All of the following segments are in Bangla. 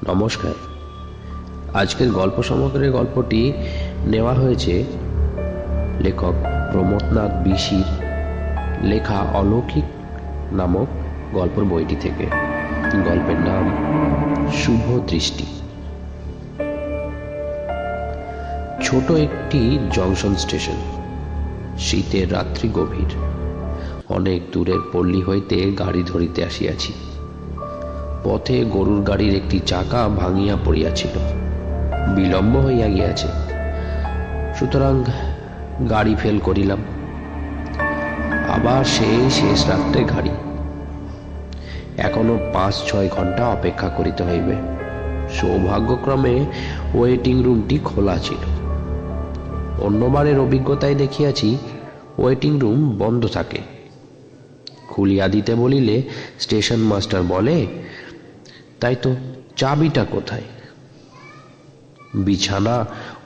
নমস্কার। আজকের গল্প সমগ্রের গল্পটি নেওয়া হয়েছে লেখক প্রমথনাথ বিশির লেখা অলৌকিক নামক গল্পের বইটি থেকে। গল্পের নাম শুভ দৃষ্টি। ছোট একটি জংশন স্টেশন। শীতের রাত্রি গভীর। অনেক দূরের পল্লী হইতে গাড়ি ধরিতে আসিয়াছি। পথে গরুর গাড়ির একটি চাকা ভাঙিয়া পড়িয়াছিল। বিলম্ব হইয়া গিয়াছে, সুতরাং গাড়ি ফেল করিলাম। আবার সেই শেষ রাত্রে গাড়ি। এখনো 5-6 ঘন্টা অপেক্ষা করিতে হইবে। সৌভাগ্যক্রমে ওয়েটিং রুমটি খোলা ছিল। অন্যবারের অভিজ্ঞতায় দেখিয়াছি ওয়েটিং রুম বন্ধ থাকে। খুলিয়া দিতে বলিলে স্টেশন মাস্টার বলে, তাই তো চাবিটা কোথায়? বিছানা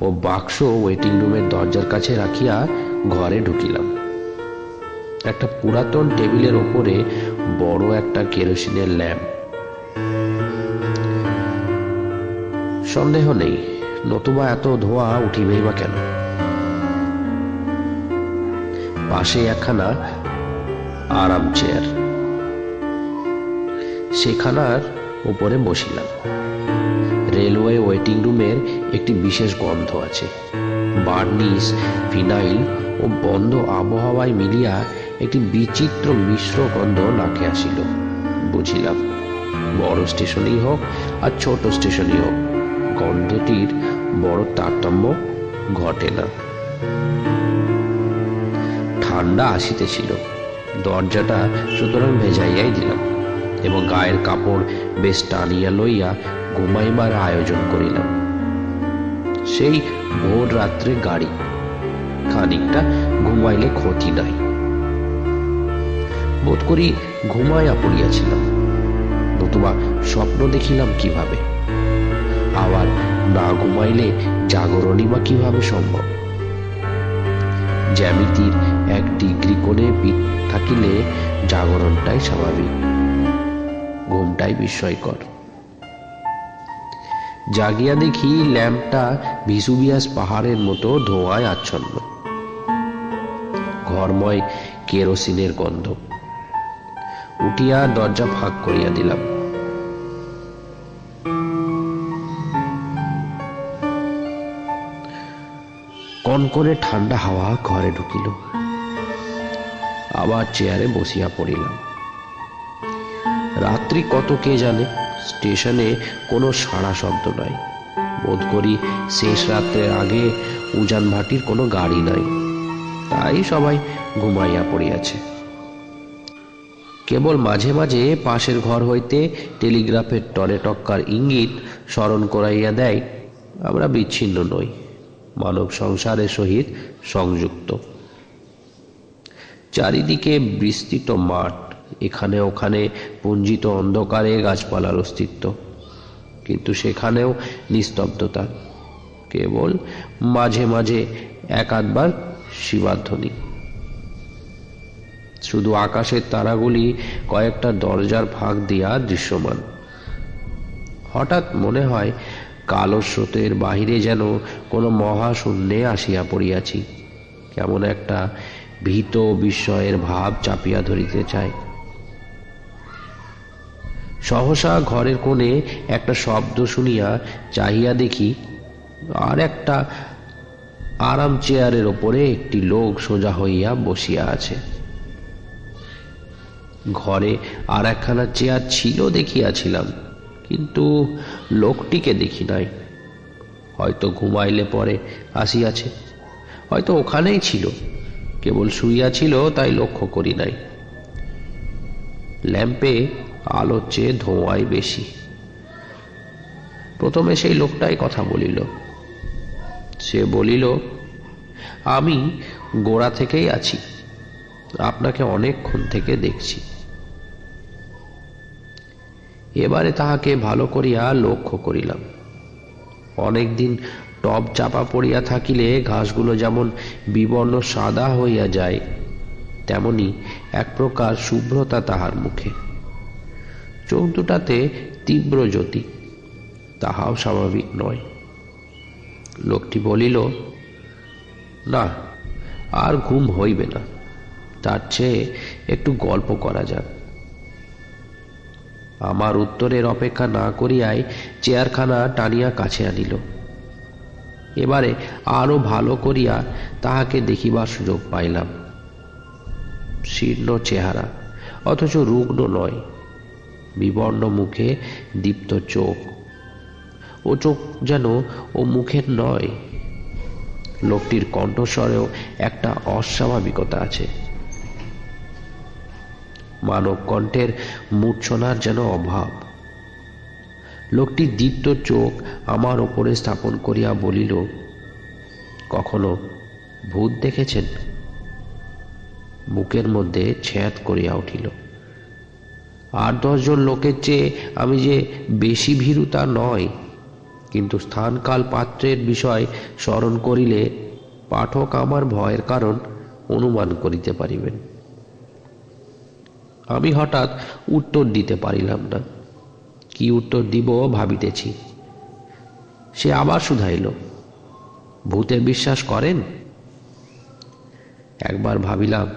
ও বাক্স ওয়েটিং রুমের দরজার কাছে রাখিয়া ঘরে ঢুকিলাম। একটা পুরাতন টেবিলের ওপরে বড় একটা কেরোসিনের ল্যাম্প। সন্দেহ নেই, নতুবা এত ধোঁয়া উঠিবেই বা কেন? পাশে একখানা আরাম চেয়ার। সেখানার উপরে বসিলাম। রেলওয়ে ওয়েটিং রুমের একটি বিশেষ গন্ধ আছে। বার্নিশ, ফিনাইল ও বন্ধ আবহাওয়ায় মিলিয়া একটি বিচিত্র মিশ্র গন্ধ নাকে আসিল। বুঝিলাম, বড় স্টেশনই হোক আর ছোট স্টেশনই হোক, গন্ধটির বড় তারতম্য ঘটে না। ঠান্ডা আসিতেছিল। দরজাটা সুতরাং ভেজাইয়াই দিলাম এবং গায়ের কাপড় বেশ টানিয়া লইয়া ঘুমাইবার আয়োজন করিলাম। সেই ভোর রাত্রে গাড়ি। খানিকটা ঘুমাইলে ক্ষতি নাই। বোধ করি ঘুমাইয়া পড়িয়াছিলাম, নতুবা স্বপ্ন দেখিলাম কিভাবে? আবার না ঘুমাইলে জাগরণই বা কিভাবে সম্ভব? জ্যামিতির 1 ডিগ্রি কোণে পিঠ থাকিলে জাগরণটাই স্বাভাবিক, ঘুমটাই বিস্ময়কর। জাগিয়া দেখি ল্যাম্পটা ভিসুভিয়াস পাহাড়ের মতো ধোঁয়ায় আচ্ছন্ন। ঘরময় কেরোসিনের গন্ধ। উঠিয়া দরজা ফাঁক করিয়া দিলাম। কনকনে ঠান্ডা হাওয়া ঘরে ঢুকিল। আবার চেয়ারে বসিয়া পড়িলাম। রাত্রি কত কে জানে। স্টেশনে কোনো সাড়া শব্দ নাই। বোধ করি শেষ রাত্রের আগে উজান ভাটির কোনো গাড়ি নাই, তাই সবাই ঘুমাইয়া পড়িয়াছে। কেবল মাঝে মাঝে পাশের ঘর হইতে টেলিগ্রাফের টনে টক্কার ইঙ্গিত স্মরণ করাইয়া দেয় আমরা বিচ্ছিন্ন নই, মানব সংসারের সহিত সংযুক্ত। চারিদিকে বিস্তৃত মাঠ, এখানে ওখানে পুঞ্জিত অন্ধকারে গাছপালার অস্তিত্ব, কিন্তু সেখানেও নিস্তব্ধতা। কেবল মাঝে মাঝে 1-2বার শিবাধ্বনি। শুধু আকাশের তারাগুলি কয়েকটা দরজার ফাঁক দিয়া দৃশ্যমান। হঠাৎ মনে হয় কালো স্রোতের বাহিরে যেন কোনো মহাশূন্যে আসিয়া পড়িয়াছি। কেমন একটা ভীত বিস্ময়ের ভাব চাপিয়া ধরিতে চায়। সহসা ঘরের কোণে একটা শব্দ শুনিয়া চাহিয়া দেখি, আর একটা আরাম চেয়ারের ওপরে একটি লোক সোজা হইয়া বসিয়া আছে। ঘরে আর একখানা চেয়ার ছিল দেখিয়াছিলাম, কিন্তু লোকটিকে দেখি নাই। হয়তো ঘুমাইলে পরে আসিয়াছে, হয়তো ওখানেই ছিল, কেবল শুইয়াছিল তাই লক্ষ্য করি নাই। ল্যাম্পে আলোর চেয়ে ধোঁয়াই বেশি। প্রথমে সেই লোকটাই কথা বলিল। সে বলিল, আমি গোড়া থেকেই আছি, আপনাকে অনেকক্ষণ থেকে দেখছি। এবারে তাহাকে ভালো করিয়া লক্ষ্য করিলাম। অনেকদিন টব চাপা পড়িয়া থাকিলে ঘাসগুলো যেমন বিবর্ণ সাদা হইয়া যায়, তেমনি এক প্রকার শুভ্রতা তাহার মুখে। চোখ দুটাতে তীব্র জ্যোতি, তাহাও স্বাভাবিক নয়। লোকটি বলিল, না, আর ঘুম হইবে না, তার চেয়ে একটু গল্প করা যাক। আমার উত্তরের অপেক্ষা না করিয়াই চেয়ারখানা টানিয়া কাছে আনিল। এবারে আরো ভালো করিয়া তাহাকে দেখিবার সুযোগ পাইলাম। শীর্ণ চেহারা, অথচ রুগ্ন নয়, বিবর্ণ মুখে দীপ্ত চোখ। ও চোখ যেন ও মুখের নয়। লোকটির কণ্ঠস্বরেও একটা অস্বাভাবিকতা আছে। মানব কণ্ঠের মূর্ছনার যেন অভাব। লোকটি দীপ্ত চোখ আমার ওপরে স্থাপন করিয়া বলিল, কখনো ভূত দেখেছেন? বুকের মধ্যে ছ্যাদ করিয়া উঠিল। ৮-১০ জন লোকের চেয়ে আমি যে বেশি ভীরু তা নয়, কিন্তু স্থান কাল পাত্রের বিষয় স্মরণ করিলে পাঠক আমার ভয়ের কারণ অনুমান করিতে পারিবেন। আমি হঠাৎ উত্তর দিতে পারিলাম না। কি উত্তর দিব ভাবিতেছি। সে আবার শুধাইল, ভূতে বিশ্বাস করেন? একবার ভাবিলাম,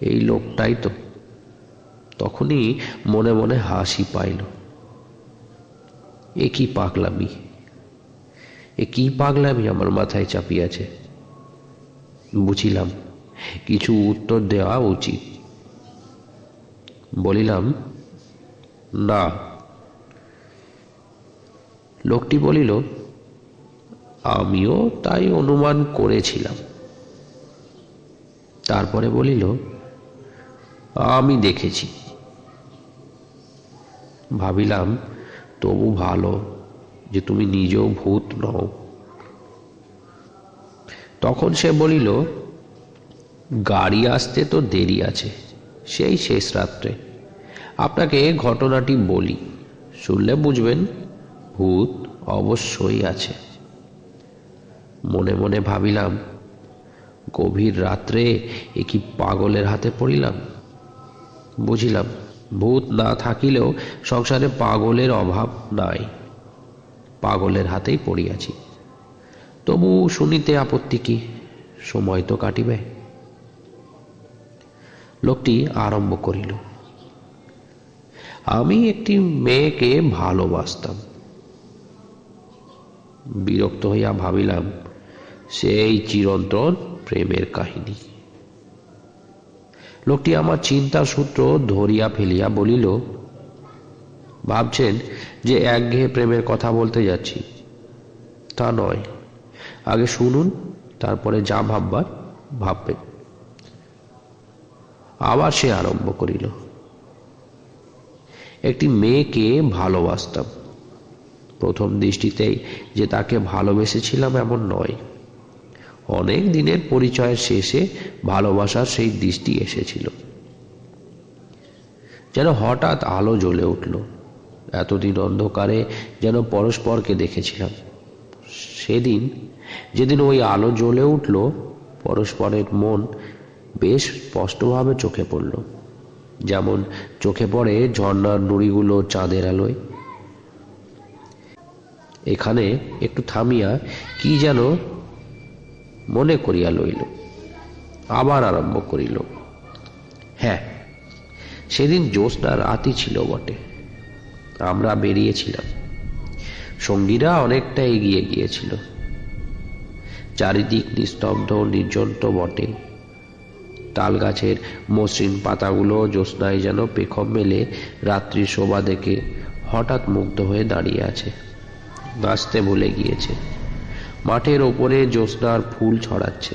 এই লোকটাই তো। তখনই মনে মনে হাসি পাইল। এ কি পাগলামি আমার মাথায় চাপিয়াছে। বুঝিলাম কিছু উত্তর দেওয়া উচিত। বলিলাম, না। লোকটি বলিল, আমিও তাই অনুমান করেছিলাম। তারপরে বলিল, আমি দেখেছি। ভাবিলাম, তবু ভালো যে তুমি নিজেও ভূত নও। তখন সে বলিল, গাড়ি আসতে তো দেরি আছে, সেই শেষ রাত্রে। আপনাকে ঘটনাটি বলি, শুনলে বুঝবেন ভূত অবশ্যই আছে। মনে মনে ভাবিলাম, গভীর রাত্রে এ কি পাগলের হাতে পড়িলাম। বুঝিলাম, ভূত না থাকিলেও সংসারে পাগলের অভাব নাই। পাগলের হাতেই পড়িয়াছি। তবু শুনিতে আপত্তি কি? সময় তো কাটিবে। লোকটি আরম্ভ করিল, আমি একটি মেয়েকে ভালোবাসতাম। বিরক্ত হইয়া ভাবিলাম, সেই চিরন্তন প্রেমের কাহিনী। লোকটি আমার চিন্তার সূত্র ধরিয়া ফেলিয়া বলিল, ভাবছেন যে একঘেয়ে প্রেমের কথা বলতে যাচ্ছি? তা নয়, আগে শুনুন, তারপরে যা ভাববার ভাববেন। আবার সে আরম্ভ করিল, একটি মেয়েকে ভালোবাসতাম। প্রথম দৃষ্টিতেই যে তাকে ভালোবেসেছিলাম এমন নয়। অনেক দিনের পরিচয়ের শেষে ভালোবাসার সেই দৃষ্টি এসেছিল। যেন হঠাৎ আলো জ্বলে উঠল। এতদিন অন্ধকারে যেন পরস্পরকে দেখেছিলাম। সেদিন যেদিন ওই আলো জ্বলে উঠল, পরস্পরের মন বেশ স্পষ্টভাবে চোখে পড়ল, যেমন চোখে পড়ে ঝর্ণার নুড়িগুলো চাঁদের আলোয়। এখানে একটু থামিয়া কি যেন মনে করিয়া লইল। আবার আরম্ভ করিল, হ্যাঁ, সেদিন জ্যোৎস্না রাতই ছিল বটে। আমরা বেরিয়েছিলাম। সঙ্গীরা অনেকটা এগিয়ে গিয়েছিল। চারিদিক নিস্তব্ধ নির্জন তো বটে। তাল গাছের মসৃণ পাতাগুলো জ্যোৎস্নায় যেন পেখম মেলে রাত্রির শোভা দেখে হঠাৎ মুগ্ধ হয়ে দাঁড়িয়ে আছে। নাচতে ভুলে গিয়েছে। মাঠের ওপরে জ্যোৎস্নার ফুল ছড়াচ্ছে।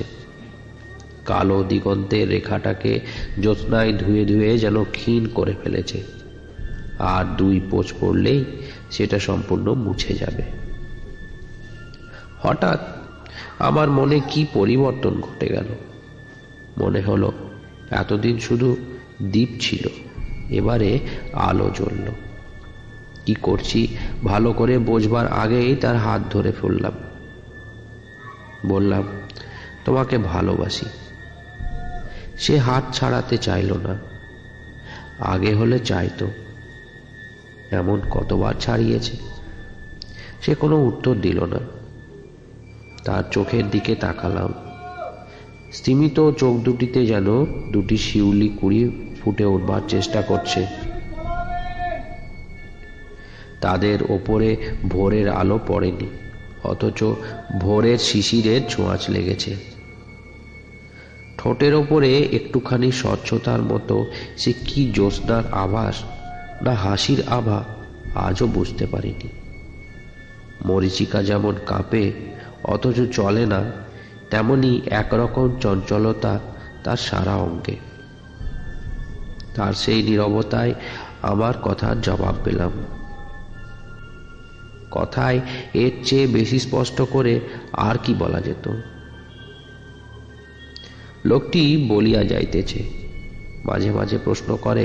কালো দিগন্তের রেখাটাকে জ্যোৎস্নায় ধুয়ে ধুয়ে যেন ক্ষীণ করে ফেলেছে। আর 2 পোঁচ পড়লেই সেটা সম্পূর্ণ মুছে যাবে। হঠাৎ আমার মনে কি পরিবর্তন ঘটে গেল। মনে হলো এতদিন শুধু দ্বীপ ছিল, এবারে আলো জ্বলল। কি করছি ভালো করে বোঝবার আগেই তার হাত ধরে ফেললাম। বললাম, তোমাকে ভালোবাসি। সে হাত ছাড়াতে চাইল না। আগে হলে চাইতো। এমন কতবার ছাড়িয়েছে, সে কোনো উত্তর দিল না। তার চোখের দিকে তাকালাম। স্তিমিত চোখ দুটিতে যেন দুটি শিউলি কুড়ি ফুটে উঠবার চেষ্টা করছে। তাদের ওপরে ভোরের আলো পড়েনি, অথচ ভোরের শিশিরের ছোঁয়াচ লেগেছে। ঠোঁটের ওপরে একটুখানি স্বচ্ছতার মতো সে কি জ্যোৎস্নার আভাস না হাসির আভা আজও বুঝতে পারিনি। মরীচিকা যেমন কাঁপে অথচ চলে না, তেমনি একরকম চঞ্চলতা তার সারা অঙ্গে। তার সেই নীরবতায় আমার কথার জবাব পেলাম। কথায় এর চেয়ে বেশি স্পষ্ট করে আর কি বলা যেত? লোকটি বলিয়া যাইতেছে, মাঝে মাঝে প্রশ্ন করে,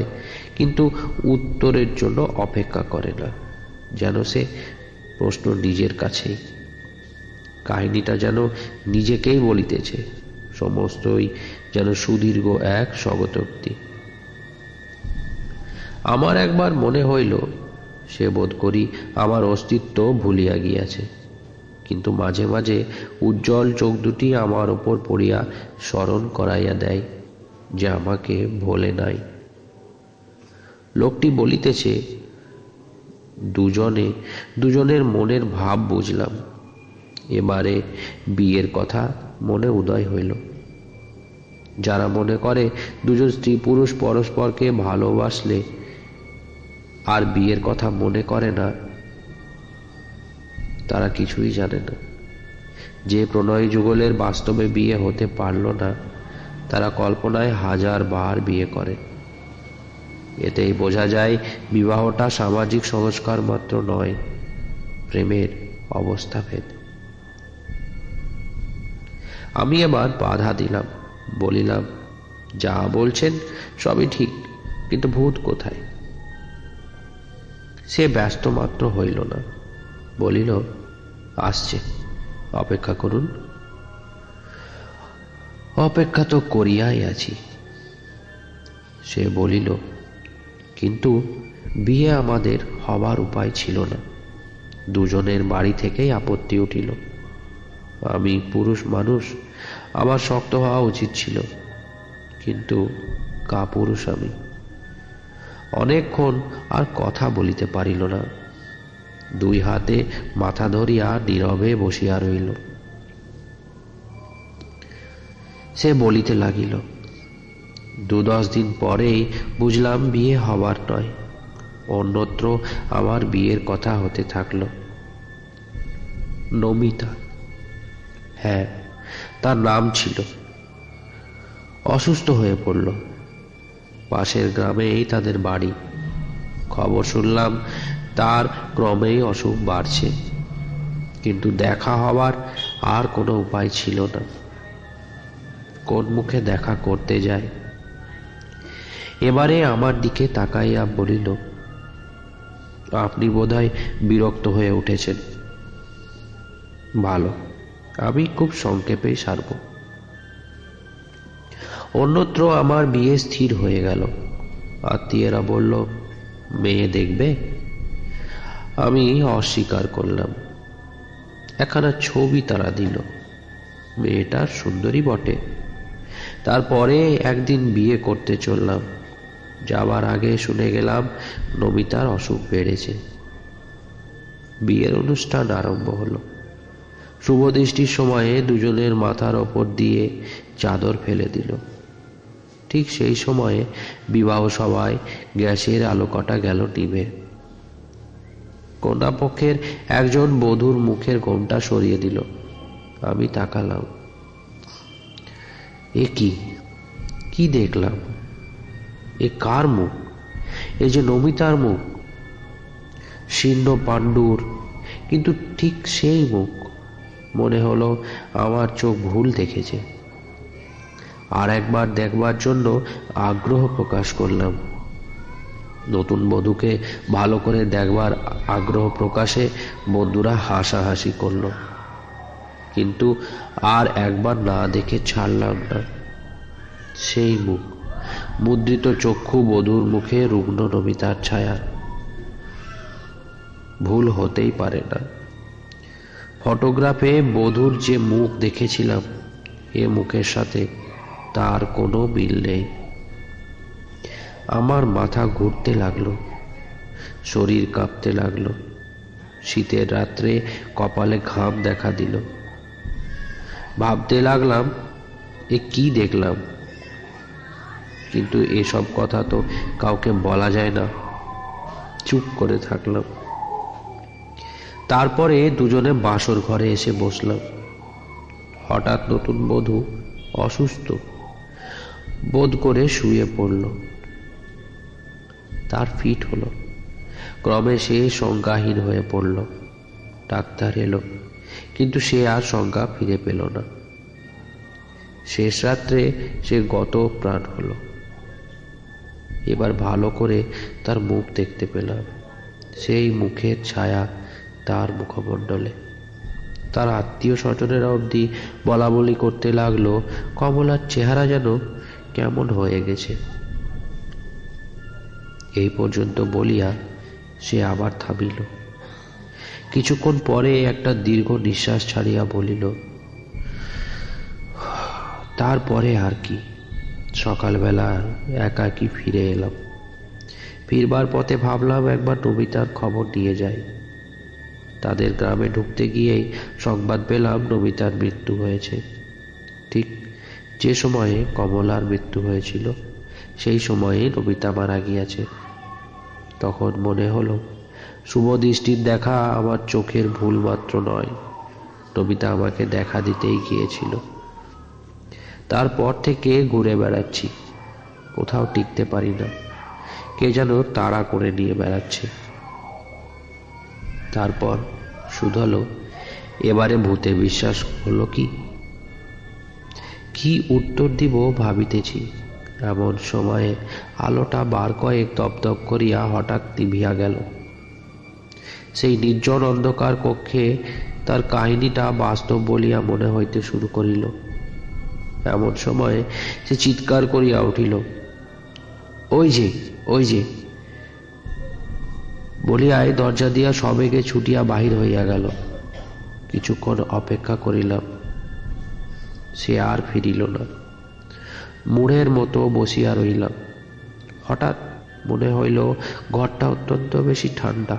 কিন্তু উত্তরের জন্য অপেক্ষা করে না, যেন সে প্রশ্ন নিজের কাছেই। কাহিনীটা যেন নিজেকেই বলিতেছে, সমস্তই যেন সুদীর্ঘ এক স্বগতোক্তি। আমার একবার মনে হইল সে বোধ করি আমার অস্তিত্ব ভুলিয়া গিয়াছে, কিন্তু মাঝে মাঝে উজ্জ্বল চোখ দুটি আমার ওপর পড়িয়া স্মরণ করাইয়া দেয় যে আমাকে ভোলে নাই। লোকটি বলিতেছে, দুজনের মনের ভাব বুঝলাম। এবারে বিয়ের কথা মনে উদয় হইল। যারা মনে করে দুজন স্ত্রী পুরুষ পরস্পরকে ভালোবাসলে আর বিয়ের কথা মনে করে না, তারা কিছুই জানে না। যে প্রণয় যুগলের বাস্তবে বিয়ে হতে পারল না, তারা কল্পনায় 1000 বার বিয়ে করে। এতেই বোঝা যায় বিবাহটা সামাজিক সংস্কার মাত্র নয়, প্রেমের অবস্থাভেদ। আমি এবার বাধা দিলাম, বলিলাম, যা বলছেন সবই ঠিক, কিন্তু ভূত কোথায়? সে ব্যস্ত মাত্র হইল না, বলিল, আসছে, অপেক্ষা করুন। অপেক্ষা তো করিয়াই আছি। সে বলিল, কিন্তু বিয়ে আমাদের হবার উপায় ছিল না। দুজনের বাড়ি থেকেই আপত্তি উঠিল। আমি পুরুষ মানুষ, আমার শক্ত হওয়া উচিত ছিল, কিন্তু কাপুরুষ আমি। অনেকক্ষণ আর কথা বলিতে পারিল না, 2 হাতে মাথা ধরিয়া নীরবে বসিয়া রইল। সে বলিতে লাগিল, 2-10 দিন পরেই বুঝলাম বিয়ে হবার নয়, অন্যত্র আমার বিয়ের কথা হতে থাকল। নমিতা, হ্যাঁ, তার নাম ছিল। অসুস্থ হয়ে পড়ল। পাশের গ্রামেই তাদের বাড়ি। খবর শুনলাম তার ক্রমেই অসুখ বাড়ছে, কিন্তু দেখা হবার আর কোনো উপায় ছিল না। কোন মুখে দেখা করতে যায়? এবারে আমার দিকে তাকাইয়া বলিল, আপনি বোধহয় বিরক্ত হয়ে উঠেছেন। ভালো, আমি খুব সংক্ষেপেই সারব। অন্যত্র আমার বিয়ে স্থির হয়ে গেল। আত্মীয়রা বলল, মেয়ে দেখবে? আমি অস্বীকার করলাম। একখানা ছবি তারা দিল। মেয়েটা সুন্দরী বটে। তারপরে একদিন বিয়ে করতে চললাম। যাবার আগে শুনে গেলাম নমিতার অসুখ বেড়েছে। বিয়ের অনুষ্ঠান আরম্ভ হলো। শুভদৃষ্টির সময়ে দুজনের মাথার ওপর দিয়ে চাদর ফেলে দিল। ঠিক সেই সময়ে বিবাহ সভায় গ্যাসের আলোকটা গেল নিভে। কন্যাপক্ষের একজন বধূর মুখের ঘোমটা সরিয়ে দিল। আমি তাকালাম। এ কি দেখলাম? এ কার মুখ? এ যে নমিতার মুখ, শীর্ণ পাণ্ডুর, কিন্তু ঠিক সেই মুখ। মনে হলো আমার চোখ ভুল দেখেছে। আর একবার দেখবার জন্য আগ্রহ প্রকাশ করলাম। নতুন বধূকে ভালো করে দেখবার আগ্রহ প্রকাশে বন্ধুরা হাসাহাসি করল, কিন্তু আর একবার না দেখে ছাড়লাম না। সেই মুখ, মুদ্রিত চক্ষু, বধূর মুখে রুগ্ন নমিতার ছায়া। ভুল হতেই পারে না। ফটোগ্রাফে বধূর যে মুখ দেখেছিলাম এ মুখের সাথে তার কোনো মিল নেই। আমার মাথা ঘুরতে লাগলো, শরীর কাঁপতে লাগলো, শীতের রাত্রে কপালে ঘাম দেখা দিল। ভাবতে লাগলাম এ কি দেখলাম, কিন্তু এসব কথা তো কাউকে বলা যায় না। চুপ করে থাকলাম। তারপরে দুজনে বাসর ঘরে এসে বসলাম। হঠাৎ নতুন বধূ অসুস্থ বোধ করে শুয়ে পড়ল। তার ফিট হলো। ক্রমে সে সংজ্ঞাহীন হয়ে পড়ল। ডাক্তার এলো, কিন্তু সে আর সংজ্ঞা ফিরে পেল না। শেষ রাত্রে সে গত প্রাণ হলো। এবার ভালো করে তার মুখ দেখতে পেলাম। সেই মুখের ছায়া তার মুখমণ্ডলে। তার আত্মীয় স্বজনেরা অবধি বলা বলি করতে লাগলো কমলার চেহারা যেন কেমন হয়ে গেছে। এই পর্যন্ত বলিয়া সে আবার থামিল। কিছুক্ষণ পরে একটা দীর্ঘ নিঃশ্বাস ছাড়িয়া বলিল, তারপরে আর কি? সকালবেলা একাকী ফিরে এলাম। ফিরবার পথে ভাবলাম একবার নমিতার খবর নিয়ে যাই। তাদের গ্রামে ঢুকতে গিয়েই সংবাদ পেলাম নমিতার মৃত্যু হয়েছে। ঠিক যে সময়ে কমলার মৃত্যু হয়েছিল সেই সময়ে নমিতা মারা গিয়েছে। তখন মনে হলো শুভ দৃষ্টির দেখা আমার চোখের ভুল মাত্র নয়। নমিতা আমাকে দেখা দিতেই গিয়েছিল। তারপর থেকে ঘুরে বেড়াচ্ছি, কোথাও টিকতে পারি না। কে যেন তাড়া করে নিয়ে বেড়াচ্ছে। তারপর শুধলো এবারে ভূতে বিশ্বাস হলো কি? কি উত্তর দিব ভাবিতেছি। এমন সময়ে আলোটা বার কয়েক দপদপ করিয়া হঠাৎ নিভিয়া গেল। সেই নির্জন অন্ধকার কক্ষে তার কাহিনীটা বাস্তব বলিয়া মনে হইতে শুরু করিল। এমন সময়ে সে চিৎকার করিয়া উঠিল, ওই যে ওই যে বলিয়াই দরজা দিয়া সবেগে ছুটিয়া বাহির হইয়া গেল। কিছুক্ষণ অপেক্ষা করিলাম, সে আর ফিরিল না। মূঢ়ের মতো বসিয়া রইলাম। হঠাৎ মনে হইল ঘরটা অত্যন্ত বেশি ঠান্ডা।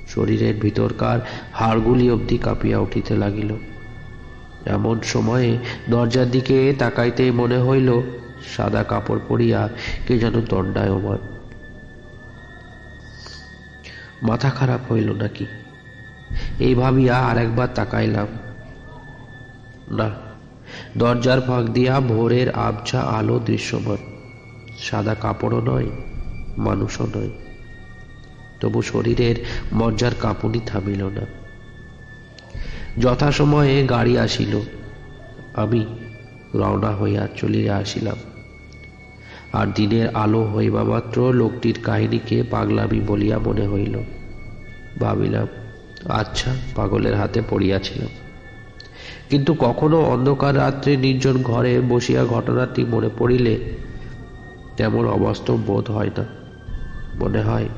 শরীরের ভিতরকার হাড়গুলি অবধি কাঁপিয়া উঠিতে লাগিল। এমন সময়ে দরজার দিকে তাকাইতেই মনে হইল সাদা কাপড় পরিয়া কে যেন দণ্ডায়মান। মাথা খারাপ হইল নাকি এই ভাবিয়া আরেকবার তাকাইলাম। না, দরজার ফাঁক দিয়া ভোরের আবছা আলো দৃশ্যমান। সাদা কাপড়ও নয়, মানুষও নয়। তবু শরীরের মজ্জার কাঁপুনি থামিল না। যথাসময়ে গাড়ি আসিল। আমি রওনা হইয়া চলিয়া আসিলাম। আর দিনের আলো হইবা মাত্র লোকটির কাহিনীকে পাগলামি বলিয়া মনে হইল। ভাবিলাম, আচ্ছা, পাগলের হাতে পড়িয়াছিলাম। কিন্তু কখনো অন্ধকার রাত্রে নির্জন ঘরে বসিয়া ঘটনাটি মনে পড়িলে তেমন অবাস্তব বোধ হয় না। মনে হয়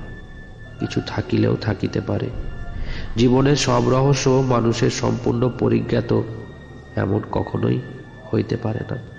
কিছু থাকিলেও থাকিতে পারে। জীবনের সব রহস্য মানুষের সম্পূর্ণ পরিজ্ঞাত এমন কখনোই হইতে পারে না।